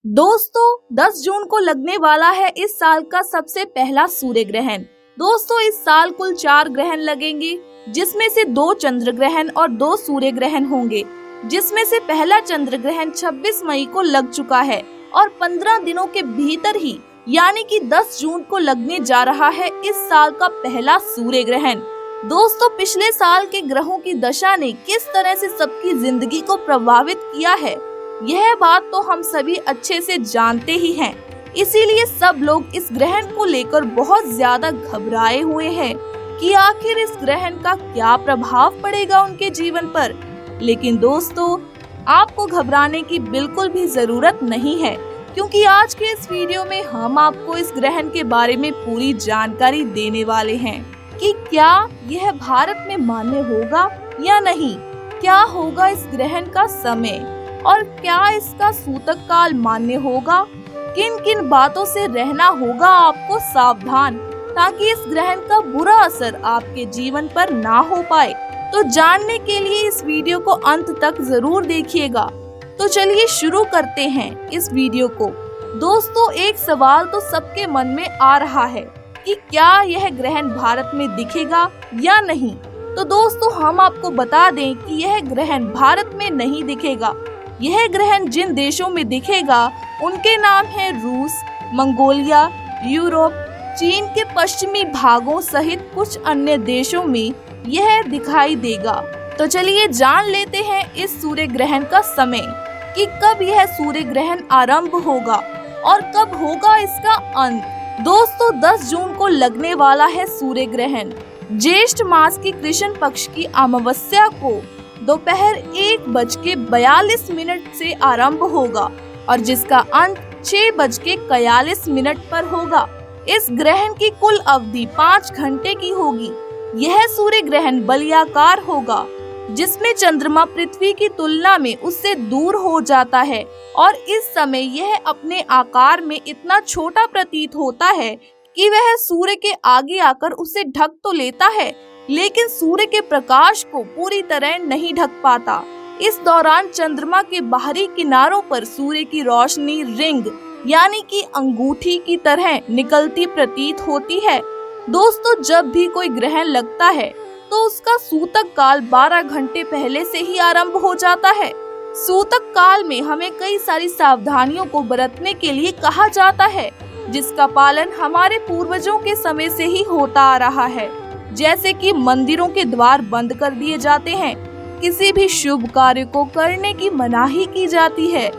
दोस्तों 10 जून को लगने वाला है इस साल का सबसे पहला सूर्य ग्रहण। दोस्तों इस साल कुल 4 ग्रहण लगेंगे, जिसमें से 2 चंद्र ग्रहण और 2 सूर्य ग्रहण होंगे, जिसमें से पहला चंद्र ग्रहण 26 मई को लग चुका है और 15 दिनों के भीतर ही यानी कि 10 जून को लगने जा रहा है इस साल का पहला सूर्य ग्रहण। दोस्तों पिछले साल के ग्रहों की दशा ने किस तरह से सबकी जिंदगी को प्रभावित किया है, यह बात तो हम सभी अच्छे से जानते ही हैं। इसीलिए सब लोग इस ग्रहण को लेकर बहुत ज्यादा घबराए हुए हैं कि आखिर इस ग्रहण का क्या प्रभाव पड़ेगा उनके जीवन पर। लेकिन दोस्तों आपको घबराने की बिल्कुल भी जरूरत नहीं है, क्योंकि आज के इस वीडियो में हम आपको इस ग्रहण के बारे में पूरी जानकारी देने वाले हैं कि क्या यह भारत में मान्य होगा या नहीं, क्या होगा इस ग्रहण का समय और क्या इसका सूतक काल मान्य होगा, किन किन बातों से रहना होगा आपको सावधान, ताकि इस ग्रहण का बुरा असर आपके जीवन पर ना हो पाए। तो जानने के लिए इस वीडियो को अंत तक जरूर देखिएगा। तो चलिए शुरू करते हैं इस वीडियो को। दोस्तों एक सवाल तो सबके मन में आ रहा है कि क्या यह ग्रहण भारत में दिखेगा या नहीं। तो दोस्तों हम आपको बता दें कि यह ग्रहण भारत में नहीं दिखेगा। यह ग्रहण जिन देशों में दिखेगा उनके नाम है रूस, मंगोलिया, यूरोप, चीन के पश्चिमी भागों सहित कुछ अन्य देशों में यह दिखाई देगा। तो चलिए जान लेते हैं इस सूर्य ग्रहण का समय कि कब यह सूर्य ग्रहण आरंभ होगा और कब होगा इसका अंत। दोस्तों 10 जून को लगने वाला है सूर्य ग्रहण। ज्येष्ठ मास की कृष्ण पक्ष की अमावस्या को दोपहर 1:42 से आरंभ होगा और जिसका अंत 6:41 पर होगा। इस ग्रहण की कुल अवधि 5 घंटे की होगी। यह सूर्य ग्रहण बलयाकार होगा, जिसमें चंद्रमा पृथ्वी की तुलना में उससे दूर हो जाता है और इस समय यह अपने आकार में इतना छोटा प्रतीत होता है कि वह सूर्य के आगे आकर उसे ढक तो लेता है, लेकिन सूर्य के प्रकाश को पूरी तरह नहीं ढक पाता। इस दौरान चंद्रमा के बाहरी किनारों पर सूर्य की रोशनी रिंग यानी कि अंगूठी की तरह निकलती प्रतीत होती है। दोस्तों जब भी कोई ग्रहण लगता है तो उसका सूतक काल 12 घंटे पहले से ही आरंभ हो जाता है। सूतक काल में हमें कई सारी सावधानियों को बरतने के लिए कहा जाता है, जिसका पालन हमारे पूर्वजों के समय से ही होता आ रहा है। जैसे कि मंदिरों के द्वार बंद कर दिए जाते हैं, किसी भी शुभ कार्य को करने की मनाही की जाती है।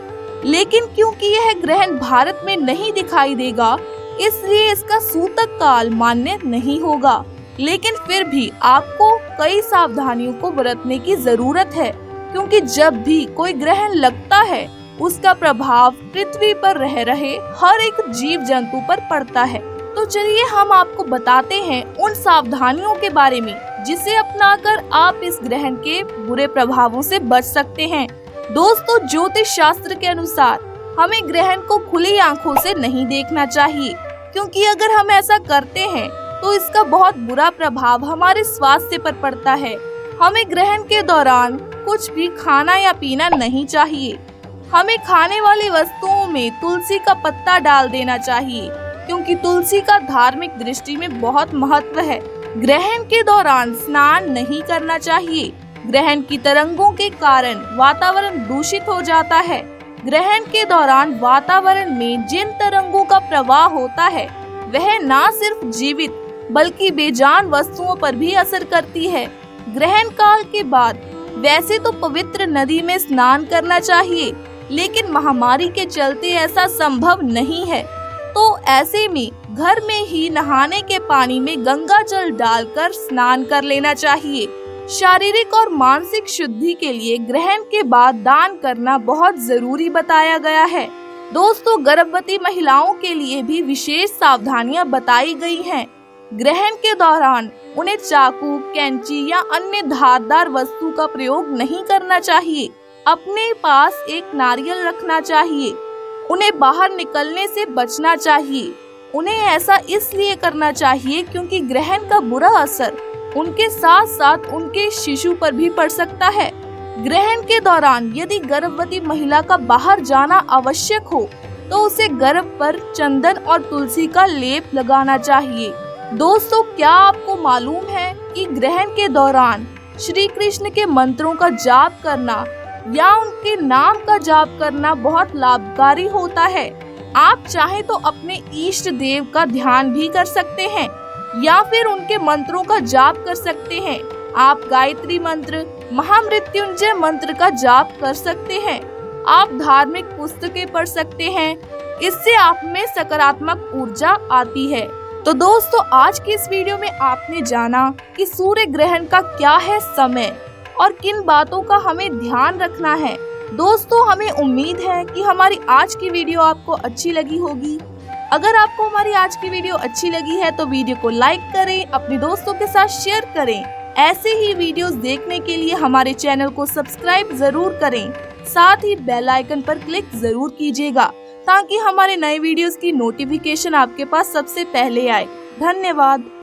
लेकिन क्योंकि यह ग्रहण भारत में नहीं दिखाई देगा, इसलिए इसका सूतक काल मान्य नहीं होगा। लेकिन फिर भी आपको कई सावधानियों को बरतने की जरूरत है, क्योंकि जब भी कोई ग्रहण लगता है उसका प्रभाव पृथ्वी पर रह रहे हर एक जीव जंतु पर पड़ता है। तो चलिए हम आपको बताते हैं उन सावधानियों के बारे में जिसे अपनाकर आप इस ग्रहण के बुरे प्रभावों से बच सकते हैं। दोस्तों ज्योतिष शास्त्र के अनुसार हमें ग्रहण को खुली आंखों से नहीं देखना चाहिए, क्योंकि अगर हम ऐसा करते हैं तो इसका बहुत बुरा प्रभाव हमारे स्वास्थ्य पर पड़ता है। हमें ग्रहण के दौरान कुछ भी खाना या पीना नहीं चाहिए। हमें खाने वाली वस्तुओं में तुलसी का पत्ता डाल देना चाहिए, क्योंकि तुलसी का धार्मिक दृष्टि में बहुत महत्व है। ग्रहण के दौरान स्नान नहीं करना चाहिए। ग्रहण की तरंगों के कारण वातावरण दूषित हो जाता है। ग्रहण के दौरान वातावरण में जिन तरंगों का प्रवाह होता है वह न सिर्फ जीवित बल्कि बेजान वस्तुओं पर भी असर करती है। ग्रहण काल के बाद वैसे तो पवित्र नदी में स्नान करना चाहिए, लेकिन महामारी के चलते ऐसा संभव नहीं है। तो ऐसे में घर में ही नहाने के पानी में गंगा जल डालकर स्नान कर लेना चाहिए। शारीरिक और मानसिक शुद्धि के लिए ग्रहण के बाद दान करना बहुत जरूरी बताया गया है। दोस्तों गर्भवती महिलाओं के लिए भी विशेष सावधानियां बताई गई हैं। ग्रहण के दौरान उन्हें चाकू, कैंची या अन्य धारदार वस्तु का प्रयोग नहीं करना चाहिए। अपने पास एक नारियल रखना चाहिए। उन्हें बाहर निकलने से बचना चाहिए। उन्हें ऐसा इसलिए करना चाहिए क्योंकि ग्रहण का बुरा असर उनके साथ साथ उनके शिशु पर भी पड़ सकता है। ग्रहण के दौरान यदि गर्भवती महिला का बाहर जाना आवश्यक हो तो उसे गर्भ पर चंदन और तुलसी का लेप लगाना चाहिए। दोस्तों, क्या आपको मालूम है कि ग्रहण के दौरान श्री कृष्ण के मंत्रों का जाप करना या उनके नाम का जाप करना बहुत लाभकारी होता है। आप चाहे तो अपने इष्ट देव का ध्यान भी कर सकते हैं या फिर उनके मंत्रों का जाप कर सकते हैं। आप गायत्री मंत्र, महामृत्युंजय मंत्र का जाप कर सकते हैं। आप धार्मिक पुस्तकें पढ़ सकते हैं, इससे आप में सकारात्मक ऊर्जा आती है। तो दोस्तों, आज की इस वीडियो में आपने जाना कि सूर्य ग्रहण का क्या है समय और किन बातों का हमें ध्यान रखना है। दोस्तों, हमें उम्मीद है कि हमारी आज की वीडियो आपको अच्छी लगी होगी। अगर आपको हमारी आज की वीडियो अच्छी लगी है तो वीडियो को लाइक करें, अपने दोस्तों के साथ शेयर करें। ऐसे ही वीडियोस देखने के लिए हमारे चैनल को सब्सक्राइब जरूर करें, साथ ही बेल आइकन पर क्लिक जरूर कीजिएगा ताकि हमारे नए वीडियोस की नोटिफिकेशन आपके पास सबसे पहले आए। धन्यवाद।